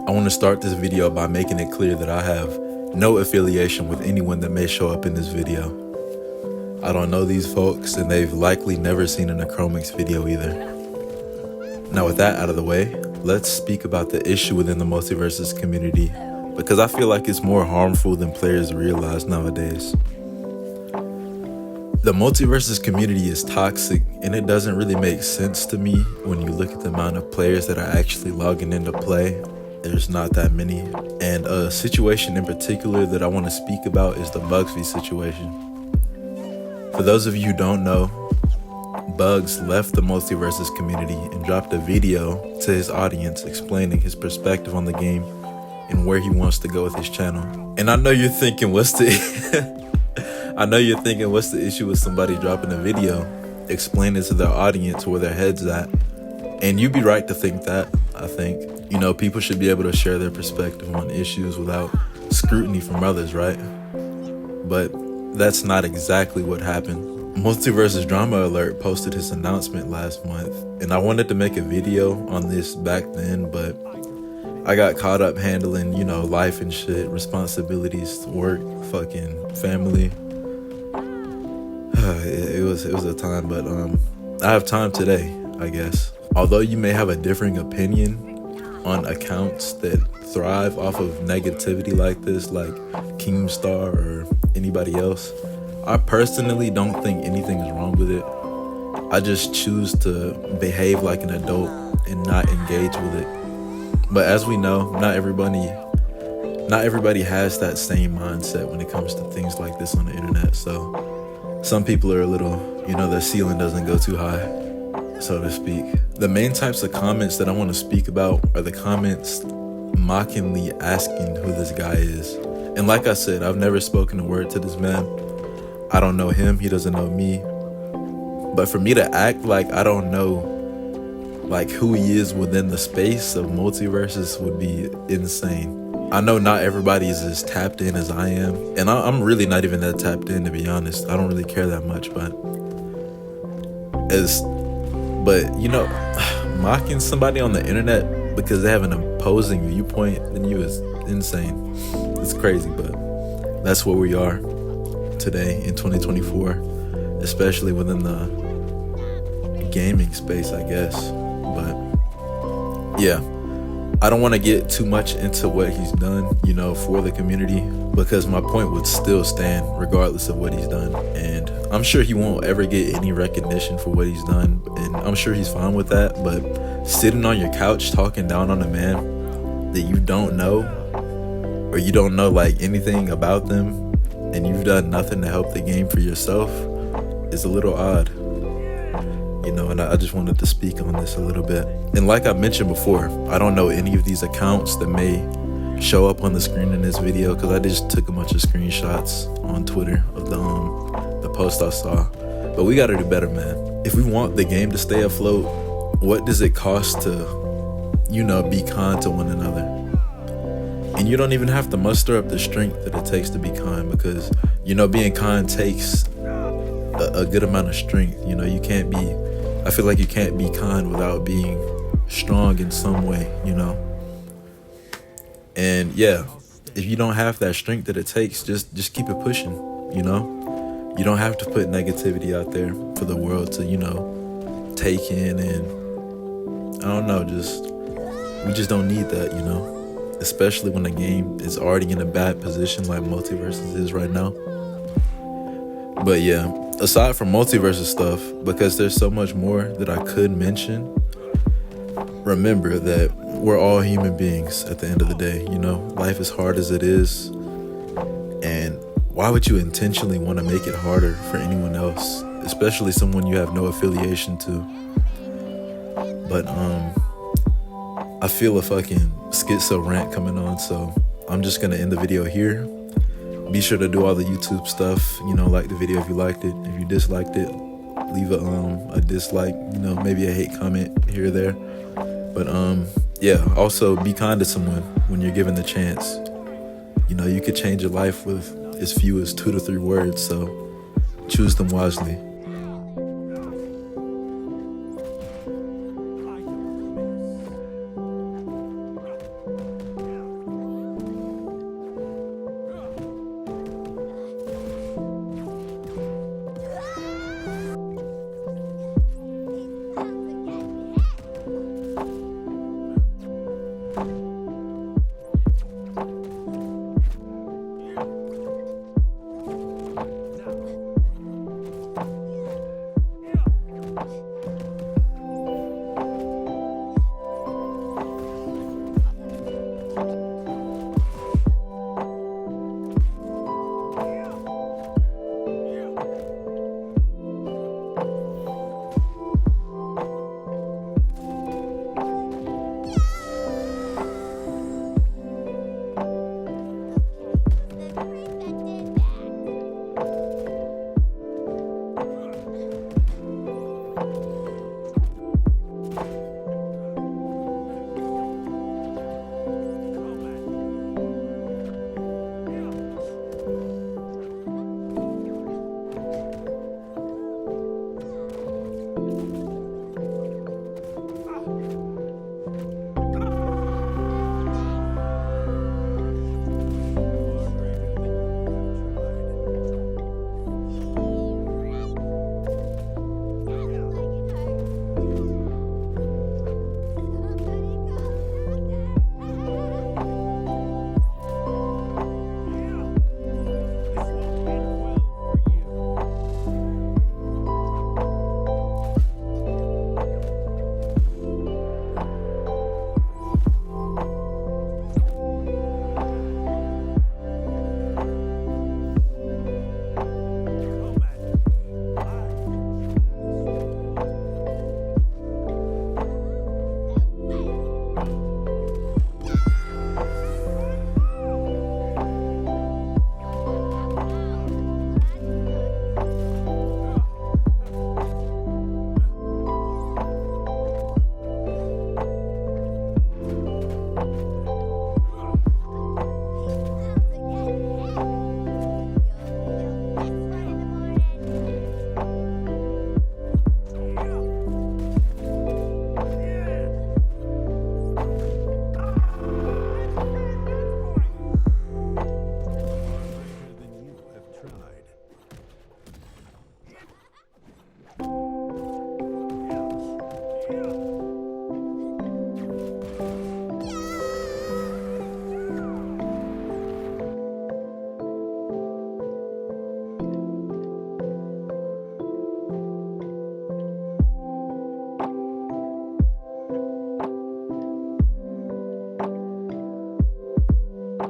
I want to start this video by making it clear that I have no affiliation with anyone that may show up in this video. I don't know these folks, and they've likely never seen an Acromix video either. Now with that out of the way, let's speak about the issue within the MultiVersus community, because I feel like it's more harmful than players realize nowadays. The MultiVersus community is toxic, and it doesn't really make sense to me when you look at the amount of players that are actually logging into play. There's not that many. And a situation in particular that I want to speak about is the Bugzvii situation. For those of you who don't know, Bugs left the MultiVersus community and dropped a video to his audience explaining his perspective on the game and where he wants to go with his channel. And I know you're thinking, what's the issue with somebody dropping a video explaining to their audience where their head's at? And you'd be right to think that. I think, people should be able to share their perspective on issues without scrutiny from others, right? But that's not exactly what happened. MultiVersus Drama Alert posted his announcement last month, and I wanted to make a video on this back then, but I got caught up handling, life and shit, responsibilities, work, fucking family. It was a time, but I have time today, I guess. Although you may have a differing opinion on accounts that thrive off of negativity like this, like Keemstar or anybody else, I personally don't think anything is wrong with it. I just choose to behave like an adult and not engage with it. But as we know, not everybody has that same mindset when it comes to things like this on the internet. So some people are a little, their ceiling doesn't go too high, so to speak. The main types of comments that I want to speak about are the comments mockingly asking who this guy is. And like I said, I've never spoken a word to this man. I don't know him, he doesn't know me. But for me to act like I don't know who he is within the space of MultiVersus would be insane. I know not everybody is as tapped in as I am, and I'm really not even that tapped in, to be honest. I don't really care that much, but mocking somebody on the internet because they have an opposing viewpoint than you is insane. It's crazy, but that's where we are today in 2024, especially within the gaming space, I guess. But yeah, I don't want to get too much into what he's done, for the community, because my point would still stand regardless of what he's done. And I'm sure he won't ever get any recognition for what he's done, and I'm sure he's fine with that. But sitting on your couch talking down on a man that you don't know, or you don't know anything about them, and you've done nothing to help the game for yourself, is a little odd. And I just wanted to speak on this a little bit. And like I mentioned before, I don't know any of these accounts that may show up on the screen in this video, because I just took a bunch of screenshots on Twitter of the post I saw. But we gotta do better, man. If we want the game to stay afloat, what does it cost to, be kind to one another? And you don't even have to muster up the strength that it takes to be kind, because, being kind takes a good amount of strength. I feel like you can't be kind without being strong in some way, And yeah, if you don't have that strength that it takes, just keep it pushing, You don't have to put negativity out there for the world to, take in, and I don't know, we just don't need that, especially when the game is already in a bad position like MultiVersus is right now. But yeah, aside from MultiVersus stuff, because there's so much more that I could mention, remember that we're all human beings at the end of the day. Life is hard as it is, and why would you intentionally want to make it harder for anyone else, especially someone you have no affiliation to? But I feel a fucking schizo rant coming on, so I'm just gonna end the video here. Be sure to do all the YouTube stuff, like the video if you liked it. If you disliked it, leave a dislike, maybe a hate comment here or there. But yeah, also be kind to someone when you're given the chance. You could change your life with as few as 2 to 3 words, so choose them wisely.